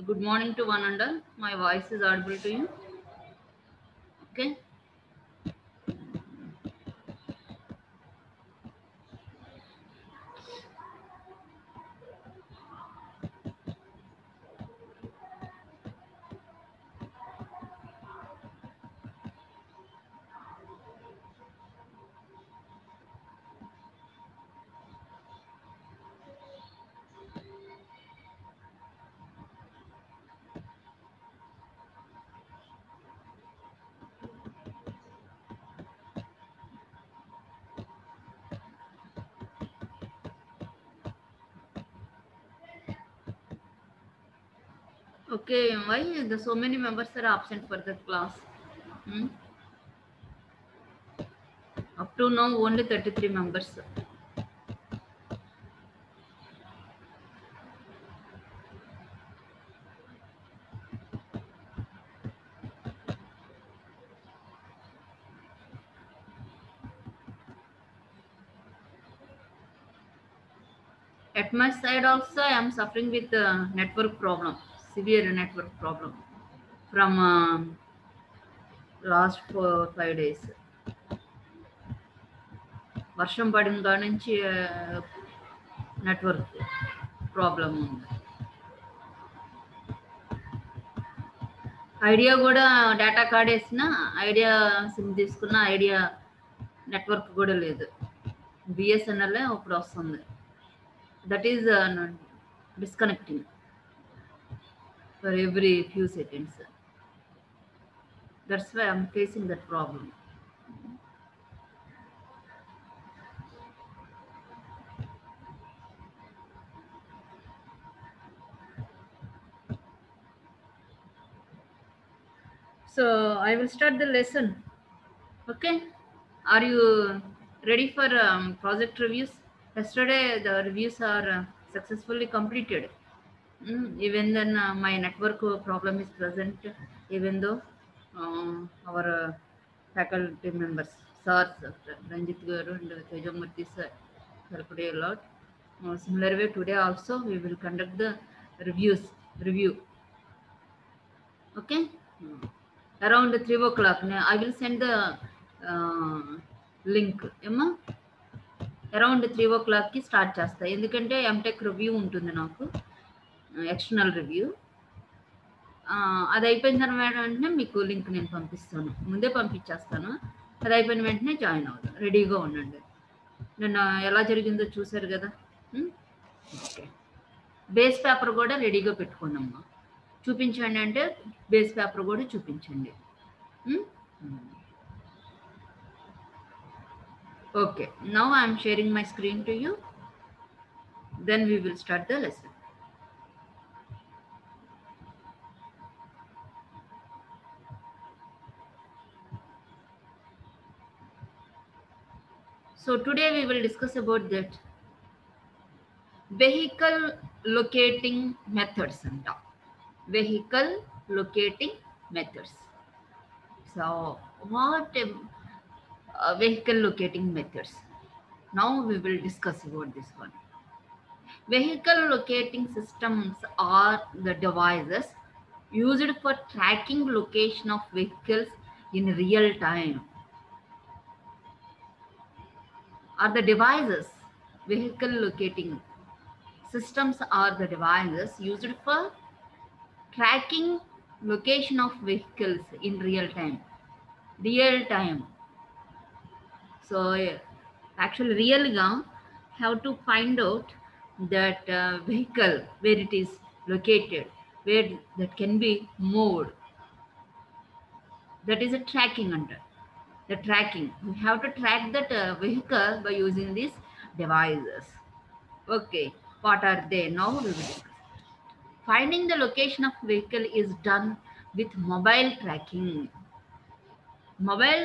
Good morning to one and all. My voice is audible to you. Okay. Okay. Why the so many members are absent for that class? Hmm? Up to now, only 33 members. At my side also, I am suffering with network problem, severe network problem from last 4 5 days. వర్షం పడిన కాడ నుంచి network problem ఉంది. Idea కూడా data card వేసిన Idea SIM తీసుకున్న Idea network కూడా లేదు. బిఎస్ఎన్ఎల్ ఇప్పుడు వస్తుంది. That is disconnecting for every few seconds. That's why I'm facing that problem. So I will start the lesson. Okay. Are you ready for project reviews? Yesterday the reviews are successfully completed. Even then my network problem is present, even though our faculty members, sirs, Ranjit Garu and Tejamurthy sir helped a lot. Similar way today also we will conduct the review. Okay. Around 3 o'clock I will send the link ఏమా around 3 o'clockకి start చేస్తా. ఎందుకంటే MTech review ఉంటుంది నాకు, external review. అది అయిపోయిన తర్వాత వెంటనే మీకు లింక్ నేను పంపిస్తాను, ముందే పంపించేస్తాను. అది అయిపోయిన వెంటనే జాయిన్ అవుతాను, రెడీగా ఉండండి. నిన్న ఎలా జరిగిందో చూశారు కదా. ఓకే. బేస్ పేపర్ కూడా రెడీగా పెట్టుకోండి అమ్మా. చూపించండి అంటే బేస్ పేపర్ కూడా చూపించండి. Okay, now I am sharing my screen to you. Then we will start the lesson. So today we will discuss about that vehicle locating methods. Vehicle locating methods. So what vehicle locating methods? Now we will discuss about this one. Vehicle locating systems are the devices used for tracking location of vehicles in real time. Are the devices, vehicle locating systems are the devices used for tracking location of vehicles in real time. So actually real have to find out that vehicle where it is located, where that can be moved. That is a tracking under the tracking. We have to track that vehicle by using these devices. Okay, what are they? Now we will discuss. Finding the location of vehicle is done with mobile tracking. Mobile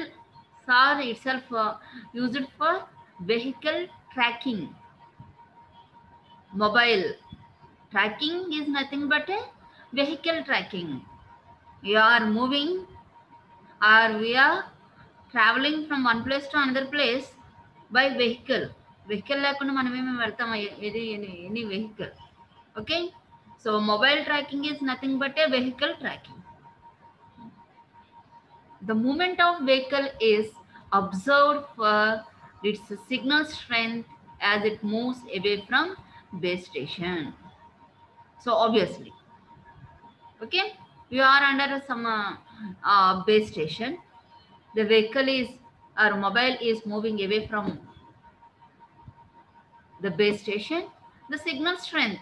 are itself used for vehicle tracking. Mobile tracking is nothing but a vehicle tracking. We are moving or we are traveling from one place to another place by vehicle. Vehicle లేకుండా మనం ఏమేమి వెళ్తాం, any vehicle. Okay. So mobile tracking is nothing but a vehicle tracking. The movement of vehicle is observed for its signal strength as it moves away from base station. So obviously, okay, you are under some base station. The vehicle is or mobile is moving away from the base station. The signal strength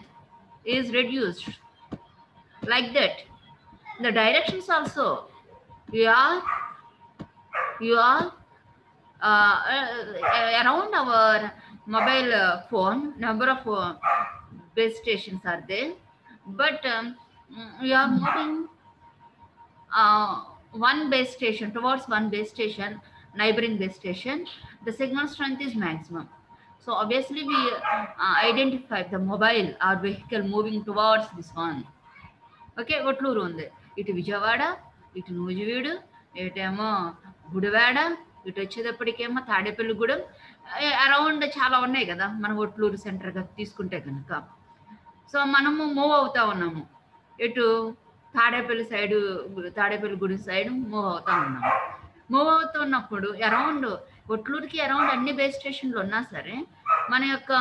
is reduced like that. The directions also, you are you are around our mobile phone, number of base stations are there, but we are moving uh, one base station towards one base station, neighboring base station. The signal strength is maximum. So obviously we identify the mobile or vehicle moving towards this one. Okay Otluru ఉంది, ఇటు విజయవాడ, ఇటు నూజివీడు, ఇటేమో గుడివాడ, ఇటు వచ్చేటప్పటికేమో Tadepalligudem, around చాలా ఉన్నాయి కదా మనం ఒట్లూరు సెంటర్గా తీసుకుంటే కనుక. సో మనము మూవ్ అవుతా ఉన్నాము ఇటు Tadepalli side, Tadepalligudem side move అవుతా ఉన్నాము. మూవ్ అవుతున్నప్పుడు అరౌండ్ ఒట్లూరుకి అరౌండ్ అన్ని బేస్ స్టేషన్లు ఉన్నా సరే మన యొక్క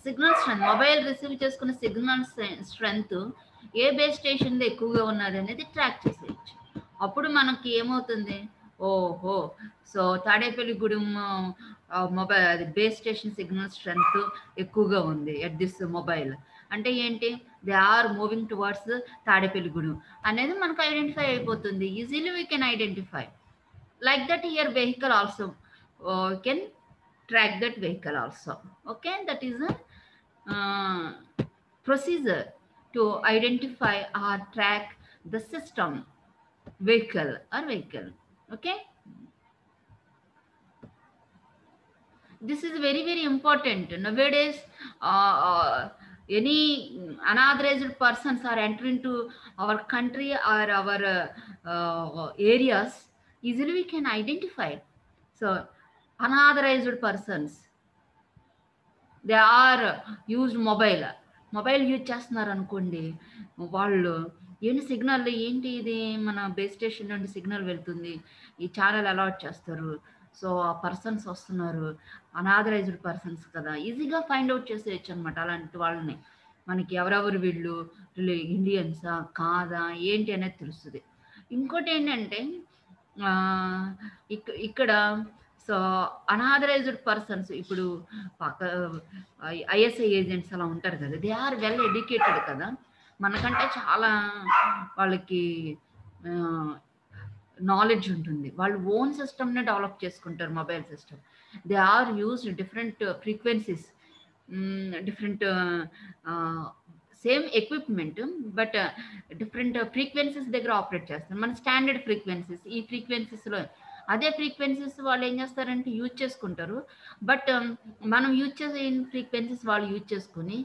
సిగ్నల్ స్ట్రెంత్, మొబైల్ రిసీవ్ చేసుకున్న సిగ్నల్ స్ట్రెంత్ ఏ బేస్ స్టేషన్లో ఎక్కువగా ఉన్నది అనేది ట్రాక్ చేసేయచ్చు. అప్పుడు మనకి ఏమవుతుంది, ఓహో సో తాడేపల్లిగూడెం మొబైల్ అది బేస్ స్టేషన్ సిగ్నల్ స్ట్రెంత్ ఎక్కువగా ఉంది ఎట్ దిస్ మొబైల్ అంటే ఏంటి, they are moving towards Tadepalligudem అనేది మనకు ఐడెంటిఫై అయిపోతుంది. Easily we can identify like that. Here vehicle also can track that vehicle also. Okay, that is a procedure to identify or track the system, vehicle or vehicle. Okay, this is very very important nowadays. Any unauthorized persons are entering to our country or our areas, easily we can identify. So unauthorized persons, they are used mobile use చేస్తున్నారు అనుకోండి, వాళ్ళు ఏంటి signal, ఏంటి ఇది మన base station నుండి signal వెళ్తుంది, ఈ ఛానల్ అలాట్ చేస్తారు. సో ఆ పర్సన్స్ వస్తున్నారు, అనాథరైజ్డ్ పర్సన్స్ కదా, ఈజీగా ఫైండ్ అవుట్ చేసేయచ్చు అనమాట. అలాంటి వాళ్ళని మనకి ఎవరెవరు వీళ్ళు, ఇండియన్సా కాదా ఏంటి అనేది తెలుస్తుంది. ఇంకోటి ఏంటంటే ఇక్కడ సో అనాథరైజ్డ్ పర్సన్స్ ఇప్పుడు పక్క ఐఎస్ఐ ఏజెంట్స్ అలా ఉంటారు కదా, దే ఆర్ వెల్ ఎడ్యుకేటెడ్ కదా, మనకంటే చాలా వాళ్ళకి నాలెడ్జ్ ఉంటుంది. వాళ్ళు ఓన్ సిస్టమ్ని డెవలప్ చేసుకుంటారు, mobile system. They are used different frequencies, different same equipment but different frequencies దగ్గర ఆపరేట్ చేస్తారు. మన స్టాండర్డ్ ఫ్రీక్వెన్సీస్, ఈ ఫ్రీక్వెన్సీస్లో అదే ఫ్రీక్వెన్సీస్ వాళ్ళు ఏం చేస్తారంటే యూజ్ చేసుకుంటారు. బట్ మనం యూజ్ చేసే ఫ్రీక్వెన్సీస్ వాళ్ళు యూజ్ చేసుకుని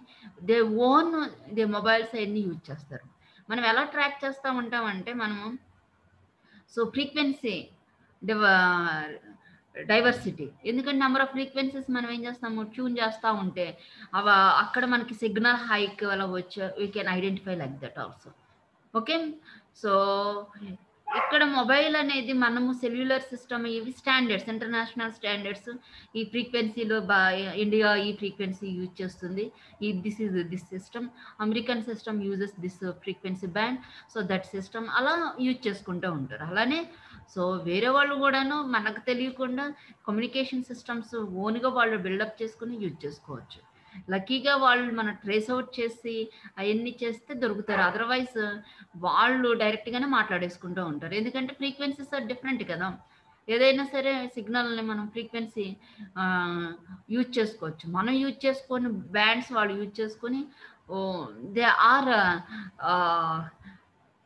దే ఓన్ దే మొబైల్స్ అవన్నీ యూజ్ చేస్తారు. మనం ఎలా ట్రాక్ చేస్తూ ఉంటామంటే మనము సో ఫ్రీక్వెన్సీ డైవర్సిటీ, ఎందుకంటే నెంబర్ ఆఫ్ ఫ్రీక్వెన్సీస్ మనం ఏం చేస్తాము ట్యూన్ చేస్తూ ఉంటే అక్కడ మనకి సిగ్నల్ హైక్ అలా వచ్చే we can identify like that also. Okay, so ఇక్కడ మొబైల్ అనేది మనము సెల్యులర్ సిస్టమ్, ఇవి స్టాండర్డ్స్, ఇంటర్నేషనల్ స్టాండర్డ్స్. ఈ ఫ్రీక్వెన్సీలో ఇండియా ఈ ఫ్రీక్వెన్సీ యూజ్ చేస్తుంది, this is this system, American system uses this frequency band, so that system అలా యూజ్ చేసుకుంటూ ఉంటారు. అలానే సో వేరే వాళ్ళు కూడాను మనకు తెలియకుండా కమ్యూనికేషన్ సిస్టమ్స్ ఓన్గా వాళ్ళు బిల్డప్ చేసుకుని యూజ్ చేసుకోవచ్చు. లక్కీగా వాళ్ళు మన ట్రేస్ అవుట్ చేసి అవన్నీ చేస్తే దొరుకుతారు, అదర్వైజ్ వాళ్ళు డైరెక్ట్గానే మాట్లాడేసుకుంటూ ఉంటారు. ఎందుకంటే ఫ్రీక్వెన్సీస్ ఆర్ డిఫరెంట్ కదా, ఏదైనా సరే సిగ్నల్ని మనం ఫ్రీక్వెన్సీ యూజ్ చేసుకోవచ్చు. మనం యూజ్ చేసుకొని బ్యాండ్స్ వాళ్ళు యూజ్ చేసుకొని they are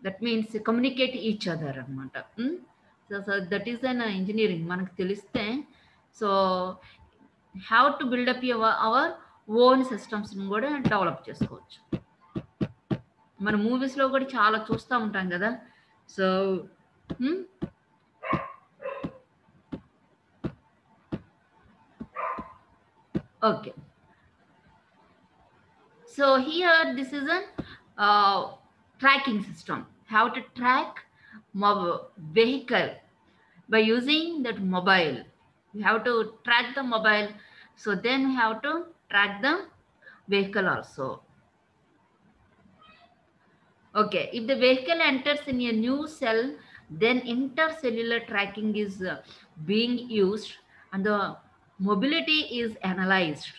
that means communicate each other అనమాట. So that is an engineering మనకు తెలిస్తే. So have to build up our own సిస్టమ్స్ని కూడా డెవలప్ చేసుకోవచ్చు. మన మూవీస్లో కూడా చాలా చూస్తూ ఉంటాం కదా. So okay, so here this is an uh, tracking system. How to track vehicle by using that mobile. We have to track the mobile, so then we have to track the vehicle also. Okay, if the vehicle enters in a new cell, then intercellular tracking is being used and the mobility is analyzed.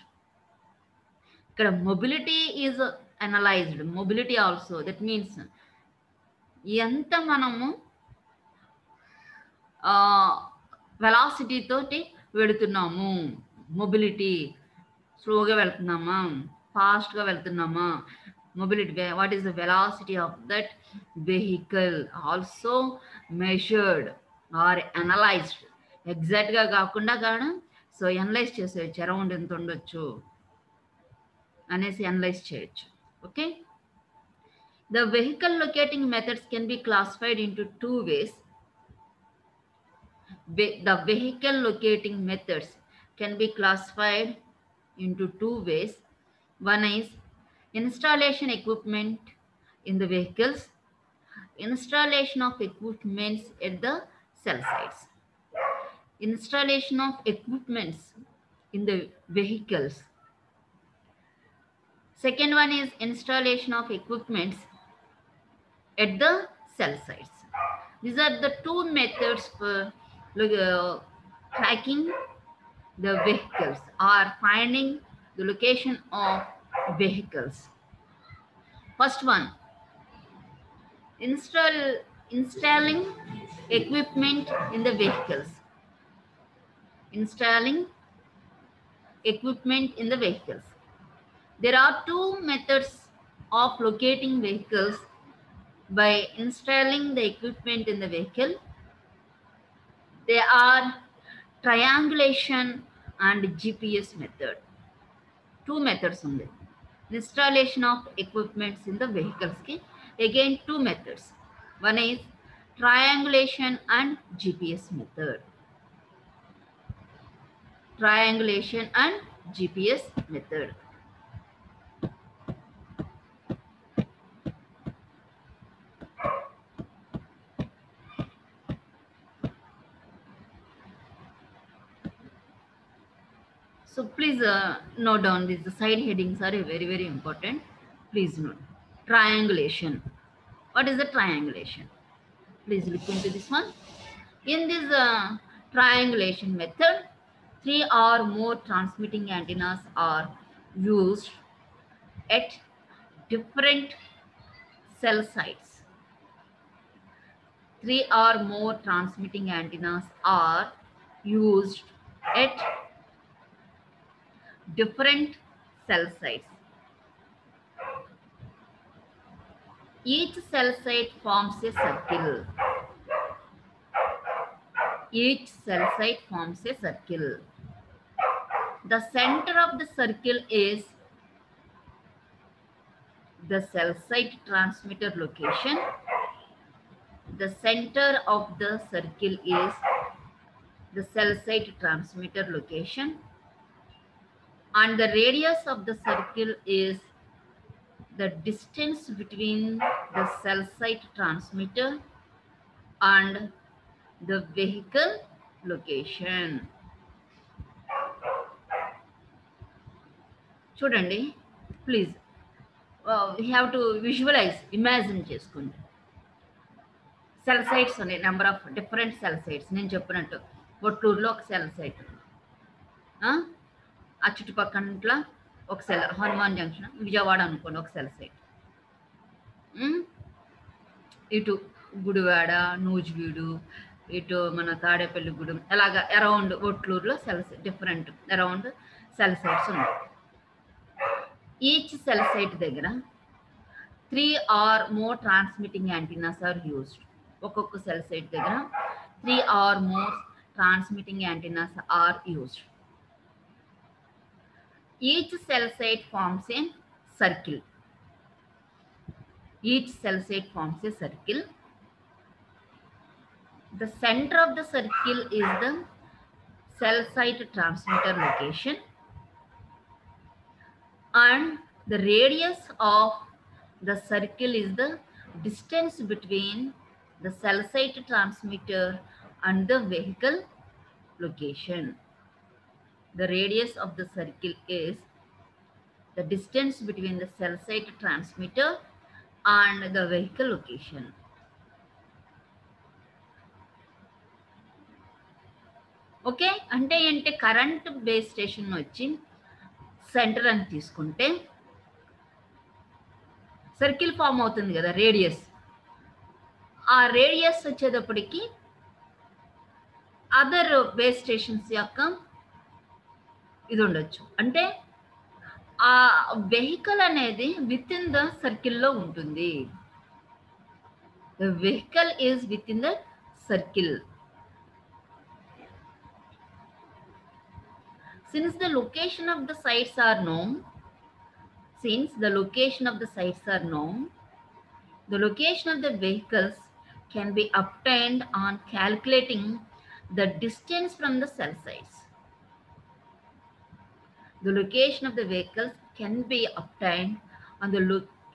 ఇక్కడ mobility is analyzed. Mobility also, that means ఎంత మనము velocity తోటి వెళుతున్నాము, mobility స్లోగా వెళ్తున్నామా, ఫాస్ట్గా వెళ్తున్నామా, mobility, what is the velocity of that vehicle also measured or analyzed. ఎగ్జాక్ట్గా కాకుండా కానీ సో అనలైజ్ చేసేయచ్చు, అరౌండ్ ఎంత ఉండొచ్చు అనేసి అనలైజ్ చేయొచ్చు. Okay, the vehicle locating methods can be classified into two ways. The vehicle locating methods can be classified into two ways. One is installation equipment in the vehicles, installation of equipments at the cell sites. Installation of equipments in the vehicles. Second one is installation of equipments at the cell sites. These are the two methods for tracking the vehicles or finding the location of vehicles. First one, installing equipment in the vehicles. Installing equipment in the vehicles. There are two methods of locating vehicles by installing the equipment in the vehicle. They are triangulation and GPS method. Two methods only. Installation of equipments in the vehicles. Again, two methods. One is triangulation and GPS method. Triangulation and GPS method. So please note down this. The side headings are very, very important. Please note. Triangulation. What is the triangulation? Please look into this one. In this triangulation method, 3 or more transmitting antennas are used at different cell sites. 3 or more transmitting antennas are used at different cell sites. Each cell site forms a circle. Each cell site forms a circle. The center of the circle is the cell site transmitter location. The center of the circle is the cell site transmitter location. And the radius of the circle is the distance between the cell site transmitter and the vehicle location. చూడండి please, we have to visualize, imagine చేసుకోండి. Cell sites ఉన్నాయి, number of different cell sites. నేను చెప్పినట్టు ఒట్టూరులో ఒక cell site, ఆ చుట్టుపక్కల ఒక cell, Hanuman junction Vijayawada అనుకోండి ఒక సెల్ సైట్, ఇటు గుడివాడ, నూజివీడు, ఇటు మన తాడేపల్లిగూడెం, అలాగా అరౌండ్ ఒట్లూరులో cells, different around cell sites ఉన్నాయి. ఈచ్ సెల్ సైట్ దగ్గర 3 or more transmitting antennas are used. ఒక్కొక్క సెల్ సైట్ దగ్గర 3 or more transmitting antennas are used. Each cell site forms a circle. Each cell site forms a circle. The center of the circle is the cell site transmitter location, and the radius of The circle is the distance between the cell site transmitter and the vehicle location. The radius of the circle is the distance between the cell site transmitter and the vehicle location. Okay, అంటే ఏంటి, current base station వచ్చి centre అని తీసుకుంటే circle form అవుతుంది కదా, radius. ఆ radius వచ్చేటప్పటికి other base stations యొక్క ఇది ఉండొచ్చు. అంటే ఆ వెహికల్ అనేది విత్ ఇన్ ద సర్కిల్లో ఉంటుంది. The vehicle is with in the circle. Since the location of the sites are known, the location of the vehicles can be obtained on calculating the distance from the cell sites. The location of the vehicles can be obtained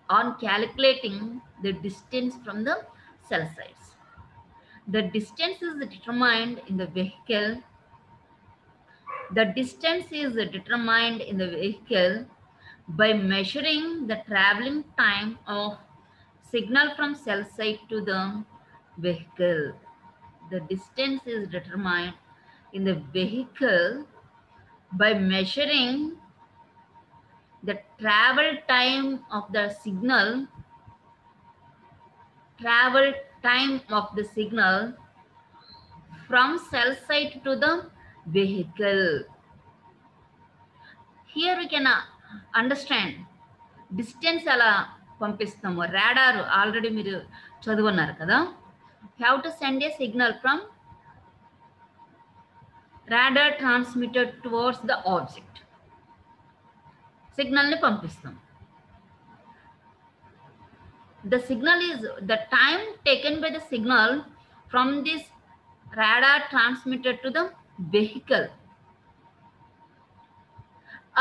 on calculating the distance from the cell sites. The distance is determined in the vehicle. The distance is determined in the vehicle by measuring the traveling time of signal from cell site to the vehicle. The distance is determined in the vehicle by measuring the travel time of the signal from cell site to the vehicle. Here we can understand distance ఎలా పంపిస్తాము. Radar already మీరు చదువున్నారు కదా. Have to send A signal from radar transmitter towards the object. సిగ్నల్ని పంపిస్తాం. The signal is the time taken by the signal from this radar transmitter to the vehicle.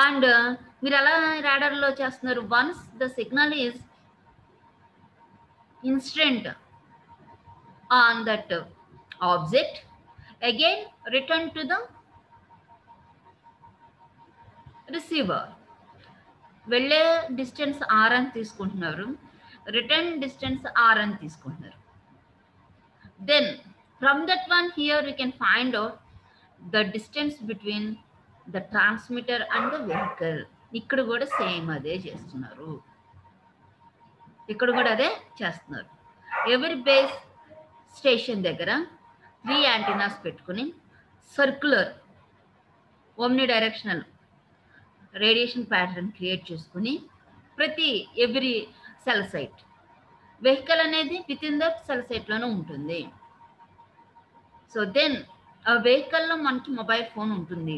And మీరు ఎలా రాడార్లో చేస్తున్నారు, once the signal is instant on that object, again return to the receiver. వెళ్ళే distance R అని తీసుకుంటున్నారు, return distance R అని తీసుకుంటున్నారు. Then from that one here we can find out the distance between the transmitter and the vehicle. ఇక్కడ కూడా same అదే చేస్తున్నారు. ఎవరి బేస్ స్టేషన్ దగ్గర 3 యాంటీనాస్ పెట్టుకుని circular omni directional radiation pattern create చేసుకుని ఎవ్రీ సెల్ సైట్, వెహికల్ అనేది within the cell సైట్లోనే ఉంటుంది. సో దెన్ ఆ వెహికల్లో మనకి మొబైల్ ఫోన్ ఉంటుంది.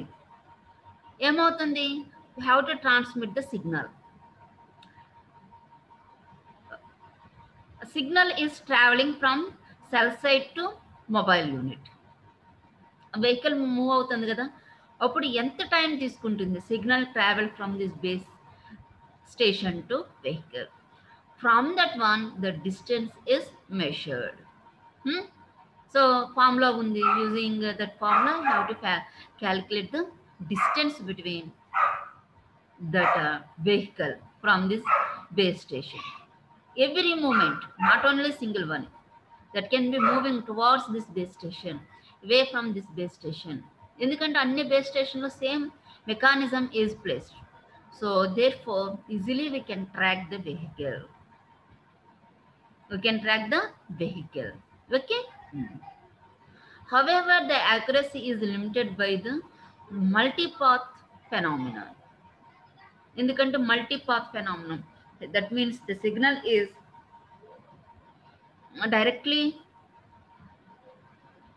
ఏమవుతుంది, you have to transmit the signal. Signal is travelling from cell site to mobile unit. Vehicle move అవుతుంది కదా, అప్పుడు ఎంత టైం తీసుకుంటుంది signal travel from this base station to vehicle. From that one the distance is measured. So formula ఉంది, using that formula you have to calculate the distance between that vehicle from this base station. Every moment, not only single one, that can be moving towards this base station, away from this base station. ఎందుకంటే అన్ని base స్టేషన్లో same mechanism is placed. So therefore easily we can track the vehicle. Okay. However, the accuracy is limited by the multipath phenomenon. ఎందుకంటే multipath phenomenon, that means the signal is directly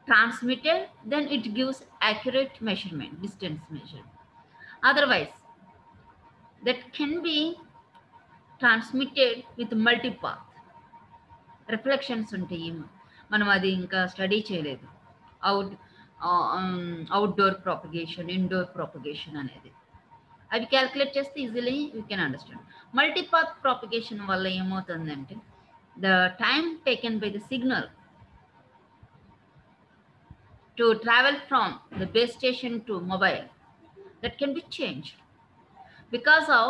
transmitted, then it gives accurate measurement, distance measure. Otherwise that can be transmitted with multipath. Reflections ఉంటాయి, మనం అది ఇంకా study చేయలేదు. Outdoor propagation, indoor propagation అనేది. అవి calculate చేస్తే easily you can understand. Multipath propagation వల్ల ఏమవుతుందంటే the time taken by the signal to travel from the base station to mobile, that can be changed because of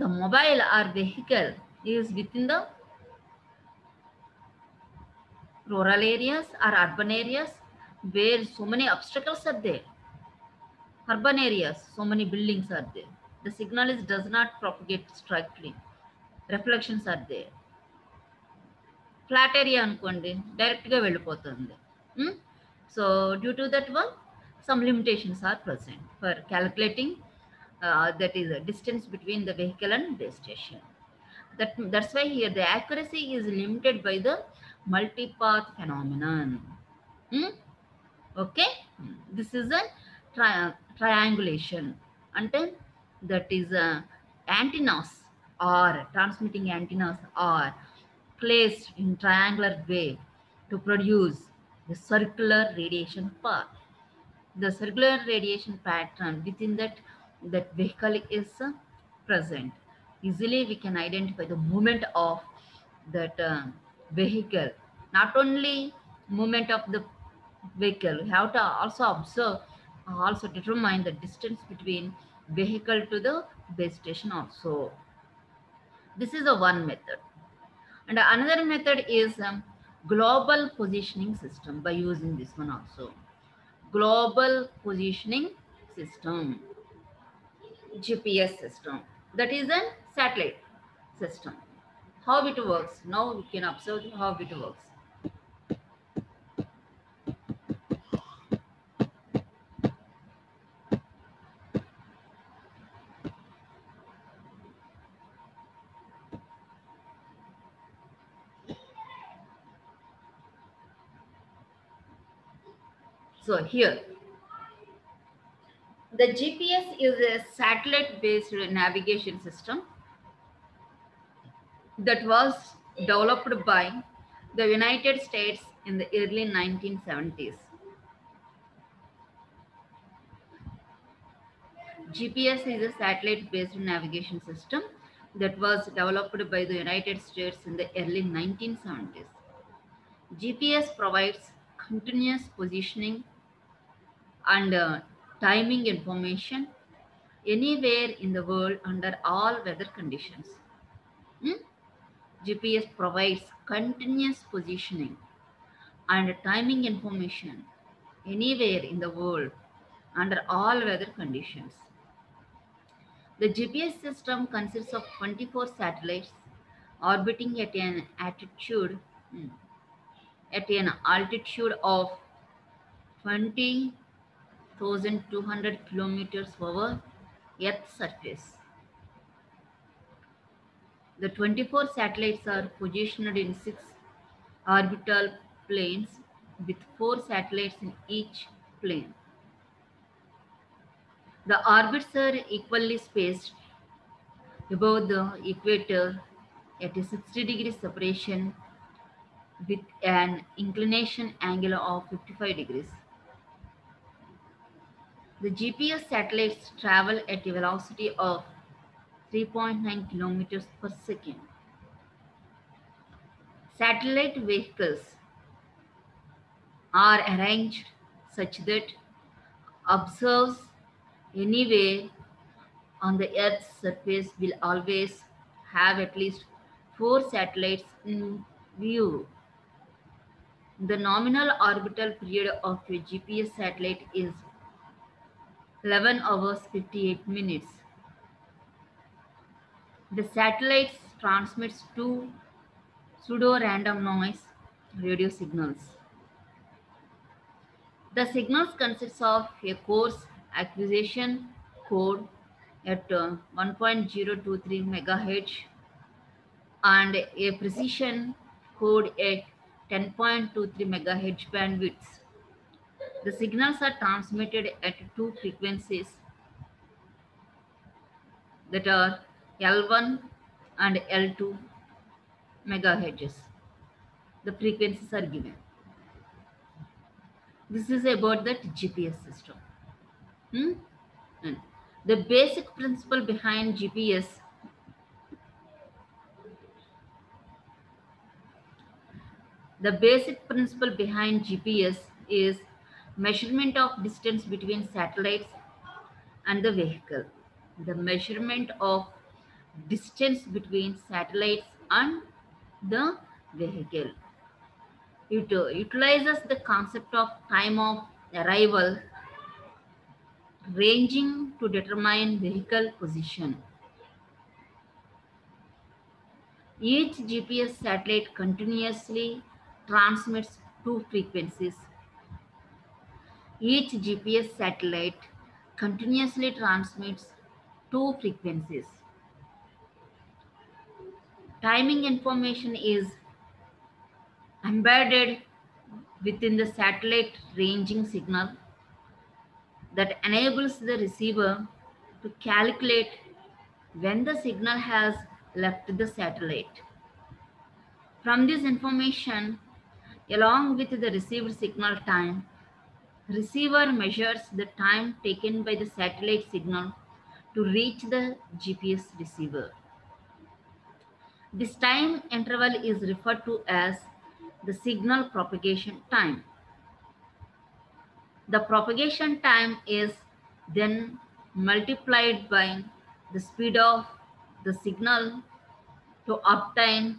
the mobile or vehicle is within the rural areas or urban areas where so many obstacles are there. Urban areas, so many buildings are there, the signal does not propagate strictly, reflections are there. Flat area అనుకోండి డైరెక్ట్గా వెళ్ళిపోతుంది. So due to that one some limitations are present for calculating that is a distance between the vehicle and base station. That's why here the accuracy is limited by the multipath phenomenon. Okay, this is a triangulation, and that is antennas or transmitting antennas are placed in triangular way to produce the circular radiation path. The circular radiation pattern within that vehicle is present. Easily we can identify the movement of that vehicle. Not only movement of the vehicle, we have to also observe, also determine the distance between vehicle to the base station also. This is a one method. And another method is global positioning system. By using this one also, global positioning system, GPS system, that is a satellite system. How it works? Now we can observe how it works. So here the GPS is a satellite based navigation system that was developed by the United States in the early 1970s. GPS is a satellite-based navigation system that was developed by the United States in the early 1970s. GPS provides continuous positioning and timing information anywhere in the world under all weather conditions. GPS provides continuous positioning and timing information anywhere in the world under all weather conditions. The GPS system consists of 24 satellites orbiting at an altitude of 20,200 kilometers over Earth's surface. The 24 satellites are positioned in 6 orbital planes with 4 satellites in each plane. The orbits are equally spaced above the equator at a 60-degree separation with an inclination angle of 55 degrees. The GPS satellites travel at a velocity of 3.9 kilometers per second. Satellite vehicles are arranged such that observers anywhere on the Earth's surface will always have at least 4 satellites in view. The nominal orbital period of a GPS satellite is 11 hours 58 minutes. The satellites transmits two pseudo-random noise radio signals. The signals consist of a coarse acquisition code at 1.023 MHz and a precision code at 10.23 MHz bandwidths. The signals are transmitted at two frequencies that are L1 and L2 megahertz. The frequencies are given. This is about that GPS system. The basic principle behind GPS The basic principle behind GPS is measurement of distance between satellites and the vehicle. The measurement of distance between satellites and the vehicle. It utilizes the concept of time of arrival ranging to determine vehicle position. Each GPS satellite continuously transmits two frequencies. Each GPS satellite continuously transmits two frequencies. Timing information is embedded within the satellite ranging signal that enables the receiver to calculate when the signal has left the satellite. From this information, along with the received signal time, receiver measures the time taken by the satellite signal to reach the GPS receiver. This time interval is referred to as the signal propagation time. The propagation time is then multiplied by the speed of the signal to obtain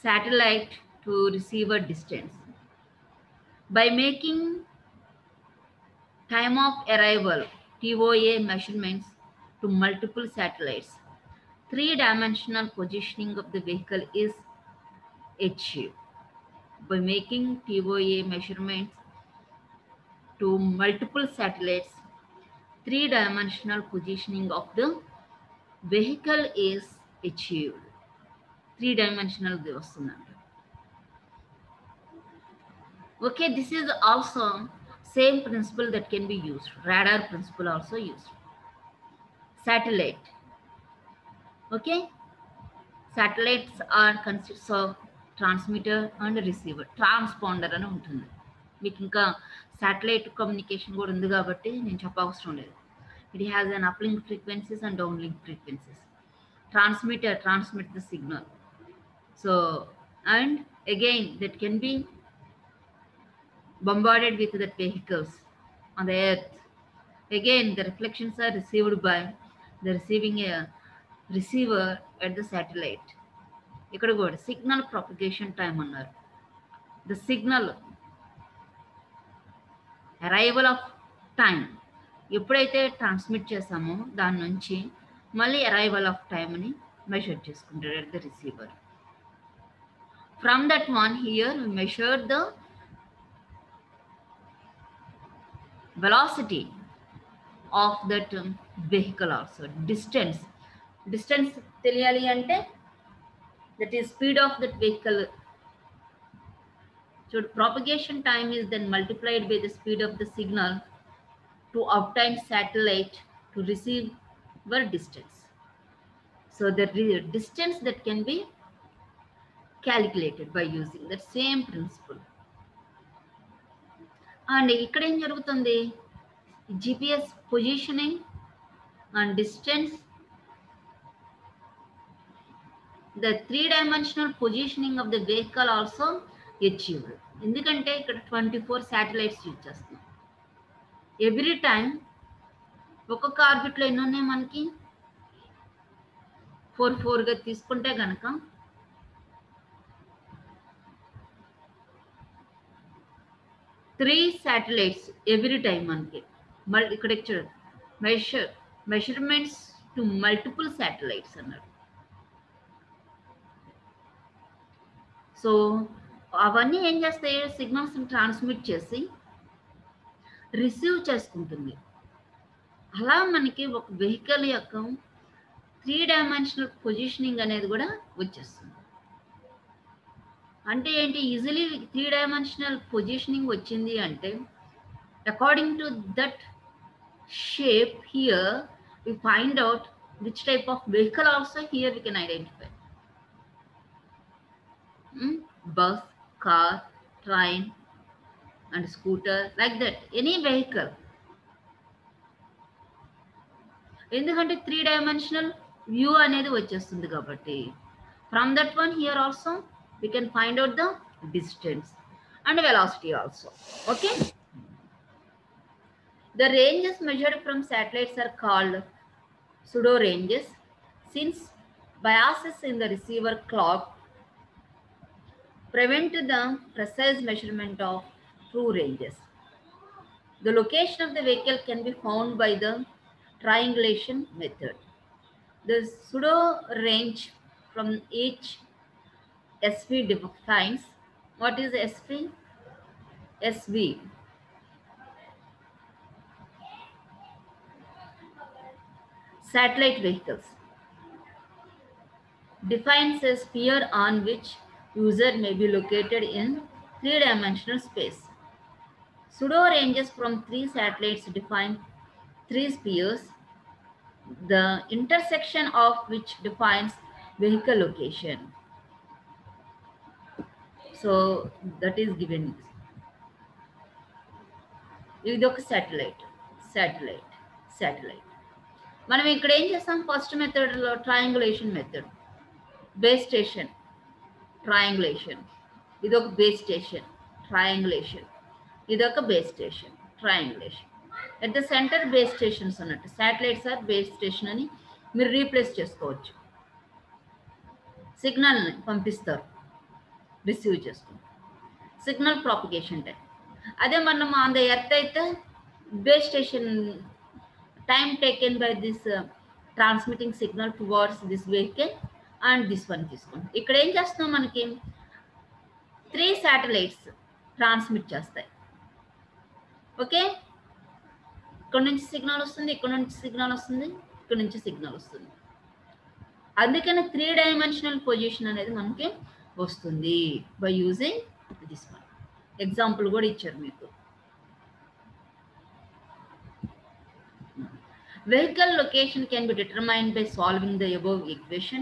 satellite to receiver distance. By making time of arrival TOA measurements to multiple satellites, three-dimensional positioning of the vehicle is achieved. By making TOA measurements to multiple satellites, three-dimensional positioning of the vehicle is achieved. Three-dimensional vస్తుందండి. Okay, this is also same principle that can be used. Radar principle also used. Satellite. Okay, satellites are consists of transmitter and receiver. Transponder అని ఉంటుంది. మీకు ఇంకా satellite communication కూడా ఉంది కాబట్టి నేను చెప్పవసరం లేదు. It has an uplink frequencies and downlink frequencies. Transmitter transmit the signal. So, and again that can be bombarded with the vehicles on the earth. Again, the reflections are received by the receiving a receiver at the satellite. ఇక్కడ కూడా signal propagation time అన్నారు. The signal arrival of time ఎప్పుడైతే transmit చేసామో దాని నుంచి మళ్ళీ arrival of టైంని measure చేసుకుంటారు at the receiver. From that one here we measure the velocity of that vehicle also. Distance తెలియాలి అంటే that is speed of that vehicle. So propagation time is then multiplied by the speed of the signal to obtain satellite to receive distance. So the distance that can be calculated by using that same principle. And ఇక్కడ ఏం జరుగుతుంది, GPS positioning and distance, the three-dimensional positioning of the vehicle also achieved. ఎందుకంటే ఇక్కడ 24 satellites use చేస్తున్నాం. Every time ఒక్కొక్క ఆర్బిట్లో ఎన్ని ఉన్నాయి మనకి 4 తీసుకుంటే కనుక 3 satellites ఎవ్రీ టైం మనకి ఇక్కడ మెషర్మెంట్స్ టు మల్టిపుల్ శాటిలైట్స్ అన్నారు. సో అవన్నీ ఏం చేస్తాయి, సిగ్నల్స్ ట్రాన్స్మిట్ చేసి రిసీవ్ చేసుకుంటుంది. అలా మనకి ఒక వెహికల్ యొక్క 3-dimensional పొజిషనింగ్ అనేది కూడా వచ్చేస్తుంది. అంటే ఏంటి, ఈజీలీ 3-dimensional పొజిషనింగ్ వచ్చింది అంటే according to that shape here we find out which type of vehicle also here we can identify. Bus, car, train and scooter, like that, any vehicle. ఎందుకంటే 3 dimensional view అనేది వచ్చేస్తుంది కాబట్టి. From that one, here also we can find out the distance and velocity also. Okay. The ranges measured from satellites are called pseudo ranges, since biases in the receiver clock prevent the precise measurement of true ranges. The location of the vehicle can be found by the triangulation method. The pseudo range from each SV defines what is SV? SV. Satellite vehicles defines a sphere on which user may be located in 3-dimensional space. Pseudo ranges from 3 satellites define 3 spheres, the intersection of which defines vehicle location. So that is given. ఇది ఒక satellite. మనం ఇక్కడ ఏం చేస్తాం? First మెథడ్లో triangulation method, base station triangulation, ఇది ఒక base station triangulation, ఇది ఒక base station triangulation. At the centre base stations అన్నట్టు, శాటిలైట్స్ ఆర్ బేస్ స్టేషన్ అని మీరు రీప్లేస్ చేసుకోవచ్చు. సిగ్నల్ని పంపిస్తారు, రిసీవ్ చేసుకుంటారు, సిగ్నల్ ప్రాపగేషన్ టైం. అదే మనం ఆన్ ద ఎర్త్ అయితే base station time taken by this transmitting signal towards this vehicle and this one తీసుకోండి. ఇక్కడ ఏం చేస్తున్నాం, మనకి 3 శాటిలైట్స్ ట్రాన్స్మిట్ చేస్తాయి. ఓకే, ఇక్కడ నుంచి సిగ్నల్ వస్తుంది, ఇక్కడ నుంచి సిగ్నల్ వస్తుంది, ఇక్కడ నుంచి సిగ్నల్ వస్తుంది. అందుకని 3 డైమెన్షనల్ పొజిషన్ అనేది మనకి వస్తుంది by using this one. Example కూడా ఇచ్చారు మీకు. Vehicle location can be determined by solving the above equation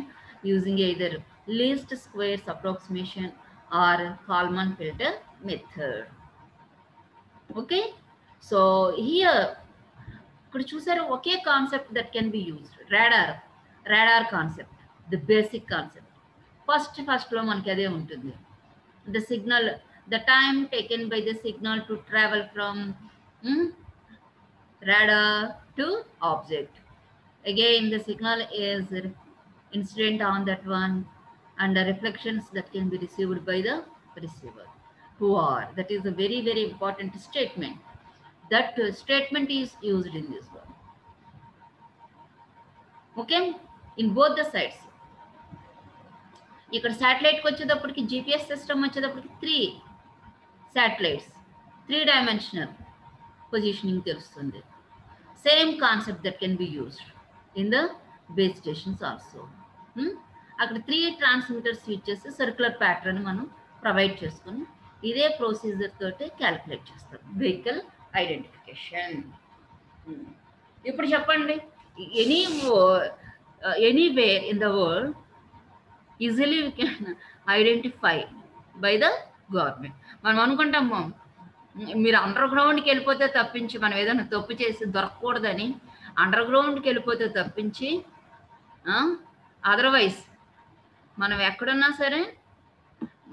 using either least squares approximation or Kalman filter method. Okay, so here could choose a concept that can be used. Radar concept, the basic concept. First lo manaki ade untundi. The signal, the time taken by the signal to travel from radar to object. Again, the signal is incident on that one, and the reflections that can be received by the receiver. Who are? That is a very, very important statement. That statement is used in this one. Okay, in both the sides. ఇక్కడ శాటిలైట్కి వచ్చేటప్పటికి GPS system వచ్చేటప్పటికి 3 satellites, 3 dimensional positioning తెలుస్తుంది. Same concept that can be used in the base stations also. అక్కడ 3 transmitter switches circular pattern మనం provide చేసుకుని ఇదే procedure తోటి calculate చేస్తాం వెహికల్ ఐడెంటిఫికేషన్. ఇప్పుడు చెప్పండి, anywhere in the world easily we can identify by the government. మనం అనుకుంటాము మీరు అండర్ గ్రౌండ్కి వెళ్ళిపోతే తప్పించి, మనం ఏదైనా తప్పు చేసి దొరకకూడదని అండర్ గ్రౌండ్కి వెళ్ళిపోతే తప్పించి, అదర్వైజ్ మనం ఎక్కడున్నా సరే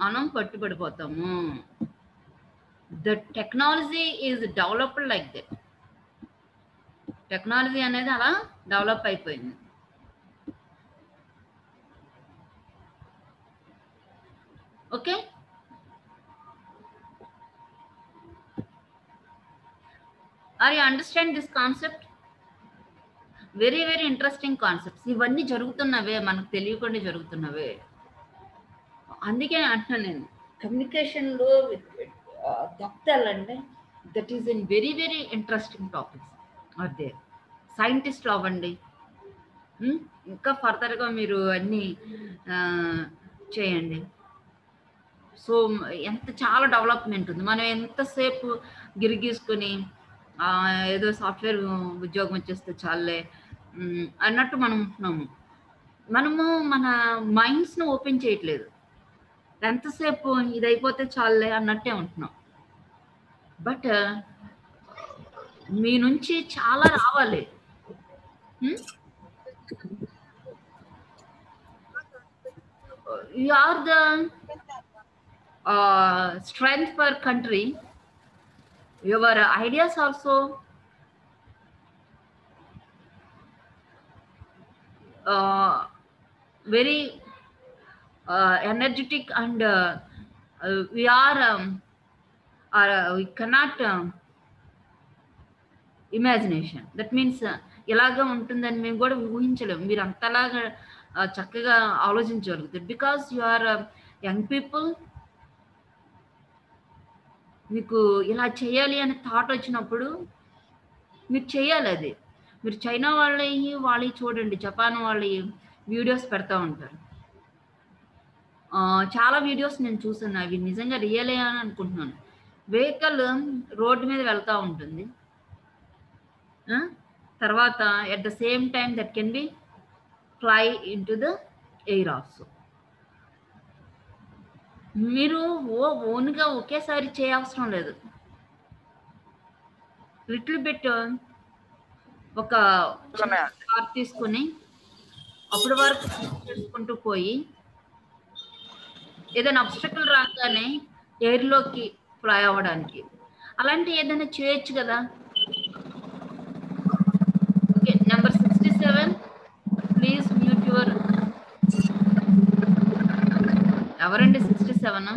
మనం పట్టుబడిపోతాము. The technology is developed like that. Technology అనేది అలా డెవలప్ అయిపోయింది. Okay, Are you understand this concept? Very, very interesting concepts. ఇవన్నీ జరుగుతున్నవే, మనకు తెలియకుండా జరుగుతున్నవే. అందుకే అంటున్నాను నేను, కమ్యూనికేషన్లో దొక్కాలంటే that is in very, very interesting topics are there. సైంటిస్ట్లు అవ్వండి, ఇంకా ఫర్దర్గా మీరు అన్నీ చేయండి. సో ఎంత చాలా డెవలప్మెంట్ ఉంది. మనం ఎంతసేపు గిరిగీసుకొని ఏదో సాఫ్ట్వేర్ ఉద్యోగం వచ్చేస్తే చాలే అన్నట్టు మనం ఉంటున్నాము. మనము మన మైండ్స్ను ఓపెన్ చేయట్లేదు. ఎంతసేపు ఇది అయిపోతే చాలే అన్నట్టే ఉంటున్నాం. బట్ మీ నుంచి చాలా రావాలి. You are the strength for country. Your ideas also very energetic, and we cannot imagination. That means ఎలాగ ఉంటుందని మేము కూడా ఊహించలేము. మీరు అంతలాగా చక్కగా ఆలోచించగలుగుతారు. Because you are young people. మీకు ఇలా చేయాలి అనే థాట్ వచ్చినప్పుడు మీరు చేయాలి అది. మీరు చైనా వాళ్ళవి చూడండి, జపాన్ వాళ్ళవి వీడియోస్ పెడతా ఉంటారు. చాలా వీడియోస్ నేను చూసాను. అవి నిజంగా రియలే అని అనుకుంటున్నాను. వెహికల్ రోడ్డు మీద వెళ్తూ ఉంటుంది. తర్వాత at the same time that can be fly in to the air also. మీరు ఓన్గా ఒకేసారి చేయవసరం లేదు. లిటిల్ బిట్ ఒక కార్ తీసుకుని అప్పటి వరకు చేసుకుంటూ పోయి ఏదైనా అబ్స్టకల్ రాగానే ఎయిర్లోకి ఫ్లై అవ్వడానికి అలాంటి ఏదైనా చేయొచ్చు కదా. Okay, number 67 please mute your. ఎవరండి 67?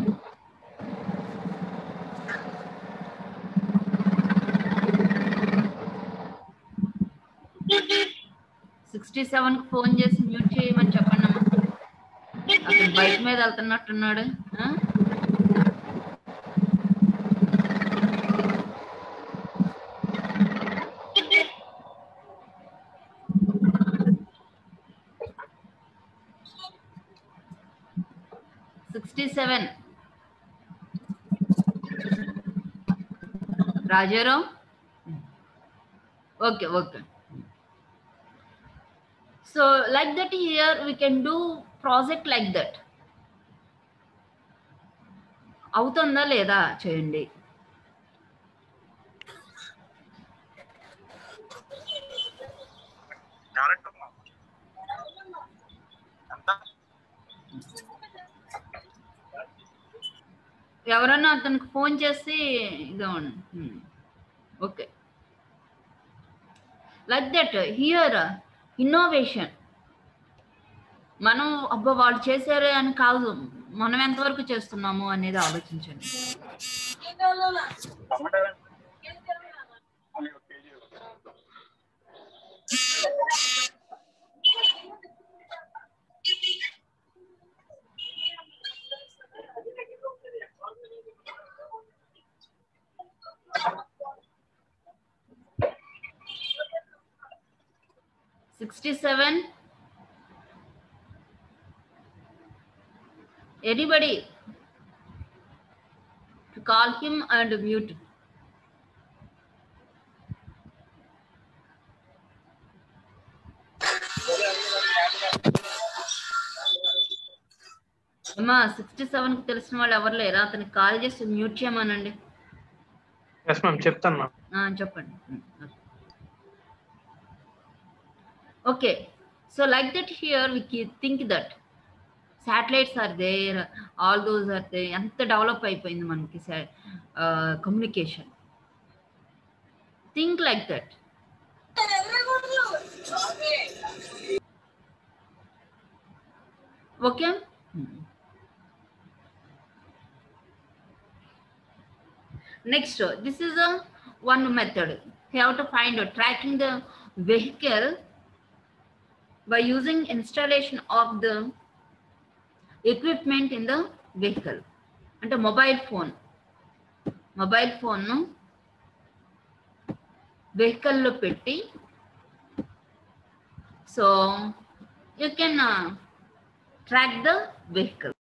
67కి ఫోన్ చేసి మ్యూట్ చేయమని చెప్పండి అమ్మా. అతను బైక్ మీద వెళ్తున్నట్టున్నాడు. 67 Rajarao. Okay okay. So like that here we can do project like that. అవుతుందా లేదా చేయండి. ఎవరన్నా అతనికి ఫోన్ చేసి ఇదవ్వండి. Okay, like that here innovation. మనం అబ్బా వాళ్ళు చేశారే అని కాదు, మనం ఎంతవరకు చేస్తున్నాము అనేది ఆలోచించండి. $67. Anybody to call him and mute. అమ్మా 67కి తెలిసిన వాళ్ళు ఎవరు లేరా? అతనికి కాల్ చేసి మ్యూట్ చేయమనండి. ఎస్ మ్యామ్, చెప్తాను మ్యామ్. చెప్పండి. Okay, so like that here we think that satellites are there, all those are there. ఎంత డెవలప్ అయిపోయింది మనకి communication. Think like that. Okay, next this is a one method. You have to find out tracking the vehicle by using installation of the equipment in the vehicle. అంటే mobile phone వెహికల్లో పెట్టి, so you can track the vehicle.